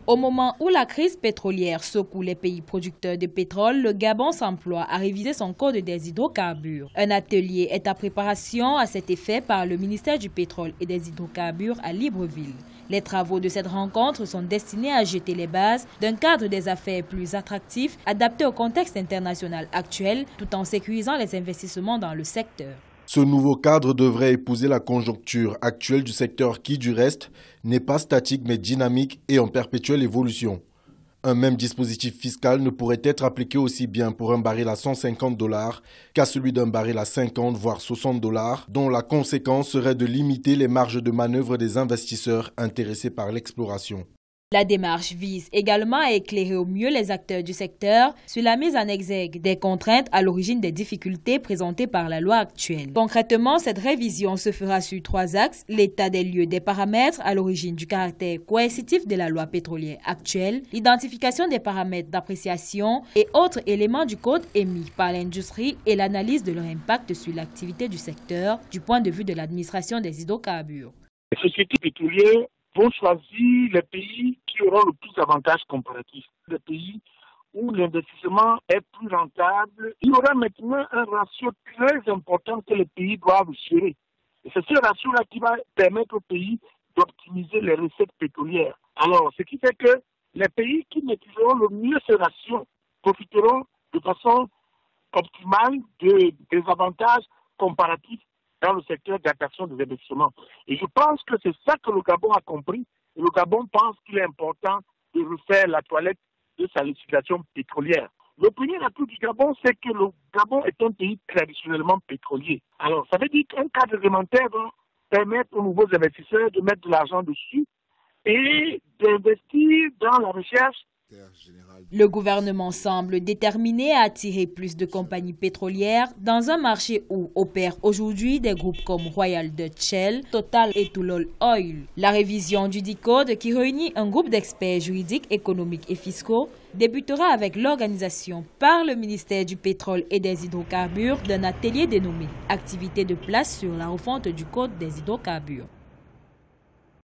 Au moment où la crise pétrolière secoue les pays producteurs de pétrole, le Gabon s'emploie à réviser son code des hydrocarbures. Un atelier est en préparation à cet effet par le ministère du Pétrole et des Hydrocarbures à Libreville. Les travaux de cette rencontre sont destinés à jeter les bases d'un cadre des affaires plus attractif, adapté au contexte international actuel, tout en sécurisant les investissements dans le secteur. Ce nouveau cadre devrait épouser la conjoncture actuelle du secteur qui, du reste, n'est pas statique mais dynamique et en perpétuelle évolution. Un même dispositif fiscal ne pourrait être appliqué aussi bien pour un baril à $150 qu'à celui d'un baril à 50 voire $60, dont la conséquence serait de limiter les marges de manœuvre des investisseurs intéressés par l'exploration. La démarche vise également à éclairer au mieux les acteurs du secteur sur la mise en exergue des contraintes à l'origine des difficultés présentées par la loi actuelle. Concrètement, cette révision se fera sur 3 axes: l'état des lieux des paramètres à l'origine du caractère coercitif de la loi pétrolière actuelle, l'identification des paramètres d'appréciation et autres éléments du code émis par l'industrie et l'analyse de leur impact sur l'activité du secteur du point de vue de l'administration des hydrocarbures. Les sociétés pétrolières vont choisir les pays qui auront le plus d'avantages comparatifs. Les pays où l'investissement est plus rentable. Il y aura maintenant un ratio très important que les pays doivent gérer. Et c'est ce ratio-là qui va permettre aux pays d'optimiser les recettes pétrolières. Alors, ce qui fait que les pays qui maîtriseront le mieux ce ratio profiteront de façon optimale des avantages comparatifs dans le secteur d'attraction des investissements. Et je pense que c'est ça que le Gabon a compris. Et le Gabon pense qu'il est important de refaire la toilette de sa législation pétrolière. Le premier atout du Gabon, c'est que le Gabon est un pays traditionnellement pétrolier. Alors, ça veut dire qu'un cadre réglementaire va permettre aux nouveaux investisseurs de mettre de l'argent dessus et d'investir dans la recherche. Le gouvernement semble déterminé à attirer plus de compagnies pétrolières dans un marché où opèrent aujourd'hui des groupes comme Royal Dutch Shell, Total et Tullow Oil. La révision du DICODE, qui réunit un groupe d'experts juridiques, économiques et fiscaux, débutera avec l'organisation par le ministère du Pétrole et des Hydrocarbures d'un atelier dénommé « Activité de place sur la refonte du Code des hydrocarbures ».